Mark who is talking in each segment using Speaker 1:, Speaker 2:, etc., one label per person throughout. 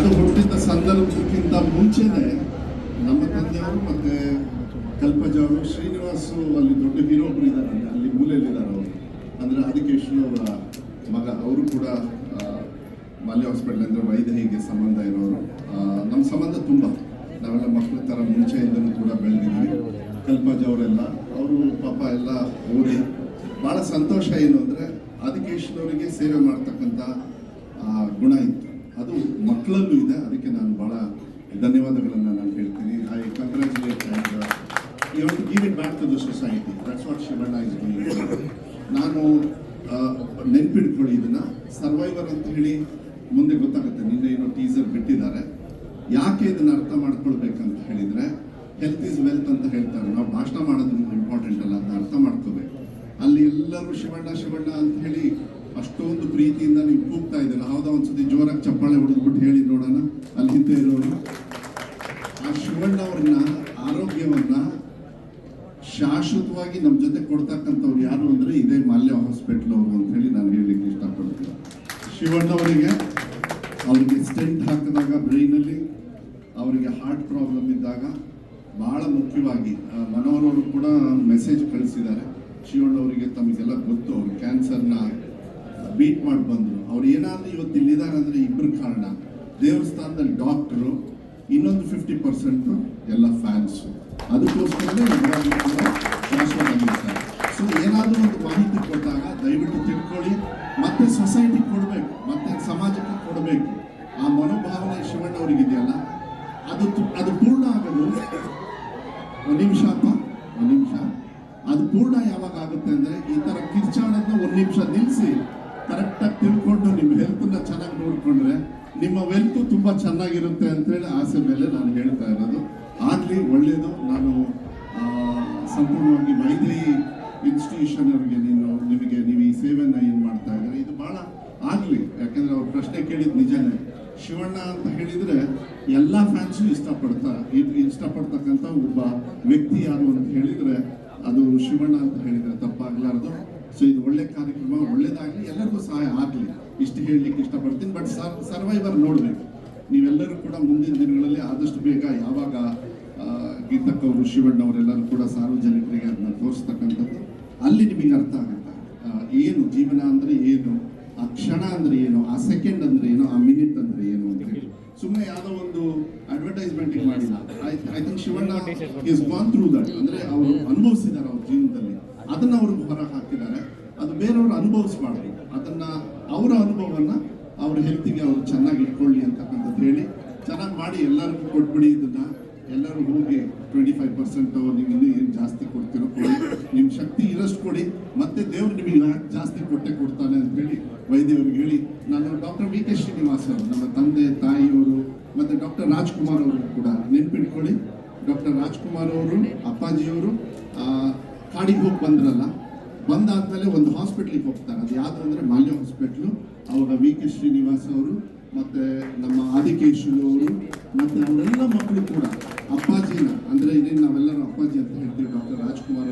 Speaker 1: ಅದು ಹುಟ್ಟಿದ ಸಂದರ್ಭಕ್ಕಿಂತ ಮುಂಚೆನೆ ನಮ್ಮ ತಂದೆಯವರು ಮತ್ತೆ ಕಲ್ಪಜ ಅವರು, ಶ್ರೀನಿವಾಸು ಅಲ್ಲಿ ದೊಡ್ಡ ಹೀರೋ ಒಬ್ರು ಇದ್ದಾರೆ, ಅಲ್ಲಿ ಮೂಲೆಯಲ್ಲಿದ್ದಾರೆ ಅವರು, ಅಂದರೆ ಆದಿಕೇಶನ್ ಅವರ ಮಗ. ಅವರು ಕೂಡ ಮಾಲ್ಯ ಹಾಸ್ಪಿಟಲ್ ಅಂದರೆ ವೈದ್ಯರಿಗೆ ಸಂಬಂಧ ಇರೋರು. ನಮ್ಮ ಸಂಬಂಧ ತುಂಬ, ನಾವೆಲ್ಲ ಮಕ್ಕಳ ಥರ ಮುಂಚೆಯಿಂದಲೂ ಕೂಡ ಬೆಳೆದಿದ್ವಿ. ಕಲ್ಪಜ ಅವರೆಲ್ಲ ಅವರು ಪಾಪ ಎಲ್ಲ ಓದಿ ಭಾಳ ಸಂತೋಷ ಏನು ಅಂದರೆ ಆದಿಕೇಶನ್ ಅವರಿಗೆ ಸೇವೆ ಮಾಡ್ತಕ್ಕಂಥ ಗುಣ ಇತ್ತು, ಅದು ಮಕ್ಕಳಲ್ಲೂ ಇದೆ. ಅದಕ್ಕೆ ನಾನು ಭಾಳ ಧನ್ಯವಾದಗಳನ್ನು ನಾನು ಹೇಳ್ತೀನಿ. I congratulate and you have to give it back to the society. That's what Shivanna is doing. ನಾನು ನೆನ್ಪಿಡ್ಕೊಳ್ಳಿ, ಇದನ್ನು ಸರ್ವೈವರ್ ಅಂತ ಹೇಳಿ ಮುಂದೆ ಗೊತ್ತಾಗುತ್ತೆ. ನಿನ್ನೆ ಏನೋ ಟೀಸರ್ ಬಿಟ್ಟಿದ್ದಾರೆ. ಯಾಕೆ ಇದನ್ನು ಅರ್ಥ ಮಾಡ್ಕೊಳ್ಬೇಕಂತ ಹೇಳಿದರೆ, ಹೆಲ್ತ್ ಈಸ್ ವೆಲ್ತ್ ಅಂತ ಹೇಳ್ತಾರೆ. ನಾವು ಭಾಷಣ ಮಾಡೋದು ಇಂಪಾರ್ಟೆಂಟ್ ಅಲ್ಲ, ಅಂತ ಅರ್ಥ ಮಾಡ್ಕೋಬೇಕು. ಅಲ್ಲಿ ಎಲ್ಲರೂ ಶಿವಣ್ಣ ಶಿವಣ್ಣ ಅಂತ ಹೇಳಿ ಅಷ್ಟೊಂದು ಪ್ರೀತಿಯಿಂದ ನೀವು ಕೂಗ್ತಾ ಇದ್ದೀರ. ಹೌದಾ? ಒಂದ್ಸತಿ ಜೋರಾಗಿ ಚಪ್ಪಾಳೆ ಹೊಡೆದ್ಬಿಟ್ಟು ಹೇಳಿ ನೋಡೋಣ. ಅಲ್ಲಿ ಹಿಂದೆ ಇರೋರು ಆ ಶಿವಣ್ಣ ಅವ್ರನ್ನ ಆರೋಗ್ಯವನ್ನ ಶಾಶ್ವತವಾಗಿ ನಮ್ಮ ಜೊತೆ ಕೊಡ್ತಕ್ಕಂಥವ್ರು ಯಾರು ಅಂದರೆ ಇದೇ ಮಾಲ್ಯ ಹಾಸ್ಪಿಟಲ್ ಅವರು ಅಂತ ಹೇಳಿ ನಾನು ಹೇಳಲಿಕ್ಕೆ ಇಷ್ಟಪಡ್ತೀನಿ. ಶಿವಣ್ಣ ಅವರಿಗೆ ಸ್ಟೆಂಟ್ ಹಾಕಿದಾಗ ಬ್ರೈನಲ್ಲಿ, ಅವರಿಗೆ ಹಾರ್ಟ್ ಪ್ರಾಬ್ಲಮ್ ಇದ್ದಾಗ, ಭಾಳ ಮುಖ್ಯವಾಗಿ ಮನೋಹರ್ ಅವರು ಕೂಡ ಮೆಸೇಜ್ ಕಳಿಸಿದ್ದಾರೆ. ಶಿವಣ್ಣ ಅವರಿಗೆ ತಮಗೆಲ್ಲ ಗೊತ್ತು, ಅವರು ಕ್ಯಾನ್ಸರ್ನ ಬೀಟ್ ಮಾಡಿ ಬಂದರು. ಅವ್ರು ಏನಾದರೂ ಇವತ್ತು ಇಲ್ಲಿದ್ದಾರೆ ಅಂದರೆ ಇಬ್ಬರು ಕಾರಣ. ದೇವಸ್ಥಾನದಲ್ಲಿ ಡಾಕ್ಟರು, ಇನ್ನೊಂದು 50% ಎಲ್ಲ ಫ್ಯಾನ್ಸು. ಅದಕ್ಕೋಸ್ಕರನೇ ಕೂಡ ಶಾಶ್ವತ ಆಗಿರ್ತಾರೆ. ಸೊ ಏನಾದರೂ ಒಂದು ಮಾಹಿತಿ ಕೊಟ್ಟಾಗ ದಯವಿಟ್ಟು ತಿಳ್ಕೊಳ್ಳಿ, ಮತ್ತೆ ಸೊಸೈಟಿಗೆ ಕೊಡಬೇಕು, ಮತ್ತೆ ಸಮಾಜಕ್ಕೆ ಕೊಡಬೇಕು. ಆ ಮನೋಭಾವನೆ ಶಿವಣ್ಣ ಅವರಿಗಿದೆಯಲ್ಲ, ಅದು ಪೂರ್ಣ ಆಗೋದು ಒಂದು ನಿಮಿಷ. ಅದು ಪೂರ್ಣ ಯಾವಾಗ ಆಗುತ್ತೆ ಅಂದರೆ, ಈ ಥರ ಕಿರ್ಚಾಡೋದನ್ನ 1 ನಿಮಿಷ ನಿಲ್ಲಿಸಿ ಕರೆಕ್ಟಾಗಿ ತಿಳ್ಕೊಂಡು ನಿಮ್ಮ ಹೆಲ್ತನ್ನ ಚೆನ್ನಾಗಿ ನೋಡಿಕೊಂಡ್ರೆ ನಿಮ್ಮ ವೆಲ್ತು ತುಂಬ ಚೆನ್ನಾಗಿರುತ್ತೆ ಅಂತೇಳಿ ಆಸೆ ಮೇಲೆ ನಾನು ಹೇಳ್ತಾ ಇರೋದು. ಆಗಲಿ, ಒಳ್ಳೆಯದು. ನಾನು ಸಂಪೂರ್ಣವಾಗಿ ವೈದ್ಯಕೀಯ ಇನ್ಸ್ಟಿಟ್ಯೂಷನ್ ಅವರಿಗೆ ನೀವು ಈ ಸೇವೆಯನ್ನು ಏನು ಮಾಡ್ತಾ ಇದ್ದಾರೆ, ಇದು ಭಾಳ ಆಗಲಿ. ಯಾಕೆಂದರೆ ಅವ್ರು ಪ್ರಶ್ನೆ ಕೇಳಿದ್ದು ನಿಜನೇ. ಶಿವಣ್ಣ ಅಂತ ಹೇಳಿದರೆ ಎಲ್ಲ ಫ್ಯಾನ್ಸು ಇಷ್ಟಪಡ್ತಕ್ಕಂಥ ಒಬ್ಬ ವ್ಯಕ್ತಿ ಯಾರು ಅಂತ ಹೇಳಿದರೆ ಅದು ಶಿವಣ್ಣ ಅಂತ ಹೇಳಿದರೆ ತಪ್ಪಾಗಲಾರದು. ಸೊ ಇದು ಒಳ್ಳೆ ಕಾರ್ಯಕ್ರಮ, ಒಳ್ಳೇದಾಗಲಿ, ಎಲ್ಲರಿಗೂ ಸಹಾಯ ಆಗಲಿ, ಇಷ್ಟು ಹೇಳಲಿಕ್ಕೆ ಇಷ್ಟಪಡ್ತೀನಿ. ಬಟ್ ಸರ್ವೈವರ್ ನೋಡಬೇಕು ನೀವೆಲ್ಲರೂ ಕೂಡ. ಮುಂದಿನ ದಿನಗಳಲ್ಲಿ ಆದಷ್ಟು ಬೇಗ ಯಾವಾಗ ಗೀತಕ್ಕವರು, ಶಿವಣ್ಣ ಅವರೆಲ್ಲರೂ ಕೂಡ ಸಾರ್ವಜನಿಕರಿಗೆ ಅದನ್ನ ತೋರಿಸ್ತಕ್ಕಂಥದ್ದು, ಅಲ್ಲಿ ನಿಮಗೆ ಅರ್ಥ ಆಗುತ್ತೆ ಏನು ಜೀವನ ಅಂದರೆ ಏನು, ಆ ಕ್ಷಣ ಅಂದರೆ ಏನು, ಆ ಸೆಕೆಂಡ್ ಅಂದರೆ ಏನು, ಆ ಮಿನಿಟ್ ಅಂದರೆ ಏನು ಅಂತ ಹೇಳಿ. ಸುಮ್ಮನೆ ಯಾವುದೋ ಒಂದು ಅಡ್ವರ್ಟೈಸ್ಮೆಂಟಿಂಗ್ ಮಾಡಿಲ್ಲ. I think Shivanna is gone through that. ಅಂದರೆ ಅವರು ಅನುಭವಿಸಿದ್ದಾರೆ ಅವ್ರ ಜೀವನದಲ್ಲಿ, ಅದನ್ನು ಅವ್ರಿಗೆ ಹೊರ ಹಾಕಿದ್ದಾರೆ. ಅದು ಬೇರೆಯವರು ಅನುಭವಿಸ್ಬಾರ್ದು. ಅದನ್ನು ಅವರ ಅನುಭವವನ್ನು ಅವ್ರ ಹೆಲ್ತಿಗೆ ಅವರು ಚೆನ್ನಾಗಿ ಇಟ್ಕೊಳ್ಳಿ ಅಂತಕ್ಕಂಥದ್ದು ಹೇಳಿ ಚೆನ್ನಾಗಿ ಮಾಡಿ ಎಲ್ಲರಿಗೂ ಕೊಟ್ಬಿಡಿ. ಇದನ್ನು ಎಲ್ಲರೂ ಹೋಗಿ 25% ನೀವು ಇನ್ನೂ ಏನು ಜಾಸ್ತಿ ಕೊಡ್ತಿರೋ ಕೊಡಿ, ನಿಮ್ಮ ಶಕ್ತಿ ಇರೋಷ್ಟು ಕೊಡಿ, ಮತ್ತೆ ದೇವರು ನಿಮಗೆ ಜಾಸ್ತಿ ಕೊಡ್ತಾನೆ ಅಂತ ಹೇಳಿ ವೈದ್ಯವ್ರಿಗೆ ಹೇಳಿ. ನಾನು ಡಾಕ್ಟರ್ ವಿ ಕೆ ಶ್ರೀನಿವಾಸ್ ಅವರು, ನಮ್ಮ ತಂದೆ ತಾಯಿಯವರು, ಮತ್ತು ಡಾಕ್ಟರ್ ರಾಜ್ಕುಮಾರ್ ಅವರು ಕೂಡ ನೆನ್ಪಿಟ್ಕೊಳ್ಳಿ. ಡಾಕ್ಟರ್ ರಾಜ್ಕುಮಾರ್ ಅವರು, ಅಪ್ಪಾಜಿಯವರು ಕಾಡಿಗೆ ಹೋಗಿ ಬಂದ್ರಲ್ಲ, ಬಂದಾದ್ಮೇಲೆ ಒಂದು ಹಾಸ್ಪಿಟ್ಲಿಗೆ ಹೋಗ್ತಾರೆ. ಅದು ಯಾವುದು ಅಂದರೆ ಮಾಲ್ಯ ಹಾಸ್ಪಿಟ್ಲು. ಅವಾಗ ವಿ ಕೆ ಶ್ರೀನಿವಾಸ್ ಅವರು ಮತ್ತು ನಮ್ಮ ಆದಿಕೇಶನ್ ಅವರು ಮತ್ತು ಅವರೆಲ್ಲ ಮಕ್ಕಳು ಕೂಡ ಅಪ್ಪಾಜಿನ, ಅಂದರೆ ಇನ್ನೇನು ನಾವೆಲ್ಲರೂ ಅಪ್ಪಾಜಿ ಅಂತ ಹೇಳ್ತೀವಿ, ಡಾಕ್ಟರ್ ರಾಜ್ಕುಮಾರ್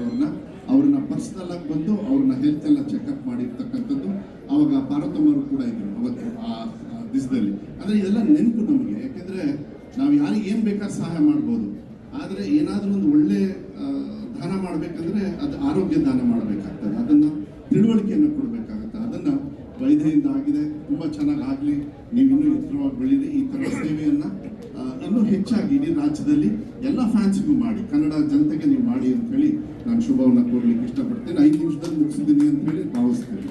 Speaker 1: ಅವ್ರನ್ನ ಪರ್ಸನಲ್ ಆಗಿ ಬಂದು ಅವ್ರನ್ನ ಹೆಲ್ತ್ ಎಲ್ಲ ಚೆಕಪ್ ಮಾಡಿರ್ತಕ್ಕಂಥದ್ದು. ಅವಾಗ ಪಾರ್ವತಮ್ಮರು ಕೂಡ ಇದ್ರು ಅವತ್ತು ಆ ದಿವಸದಲ್ಲಿ. ಅಂದರೆ ಇದೆಲ್ಲ ನೆನಪು ನಮಗೆ. ಯಾಕೆಂದರೆ ನಾವು ಯಾರಿಗೆ ಏನು ಬೇಕಾದ್ರೂ ಸಹಾಯ ಮಾಡ್ಬೋದು, ಆದರೆ ಏನಾದರೂ ಒಂದು ಒಳ್ಳೆ ದಾನ ಮಾಡಬೇಕಂದ್ರೆ ಅದು ಆರೋಗ್ಯ ದಾನ ಮಾಡಬೇಕಾಗ್ತದೆ. ಅದನ್ನು ತಿಳುವಳಿಕೆಯನ್ನು ಕೊಡಬೇಕಾಗತ್ತೆ. ಅದನ್ನು ವೈದ್ಯರಿಂದ ಆಗಿದೆ, ತುಂಬ ಚೆನ್ನಾಗಿ ಆಗಲಿ. ನೀವು ಇನ್ನೂ ಎತ್ತರವಾಗಿ ಬೆಳೀರಿ. ಈ ಥರ ಸೇವೆಯನ್ನು ಇನ್ನೂ ಹೆಚ್ಚಾಗಿ ಇಡೀ ರಾಜ್ಯದಲ್ಲಿ ಎಲ್ಲ ಫ್ಯಾನ್ಸ್ಗೂ ಮಾಡಿ, ಕನ್ನಡ ಜನತೆಗೆ ನೀವು ಮಾಡಿ ಅಂತ ಹೇಳಿ ನಾನು ಶುಭವನ್ನು ಕೋರ್ಲಿಕ್ಕೆ ಇಷ್ಟಪಡ್ತೇನೆ. 5 ನಿಮಿಷದಲ್ಲಿ ಮುಗಿಸಿದ್ದೀನಿ ಅಂತ ಹೇಳಿ ಭಾವಿಸ್ತೀನಿ.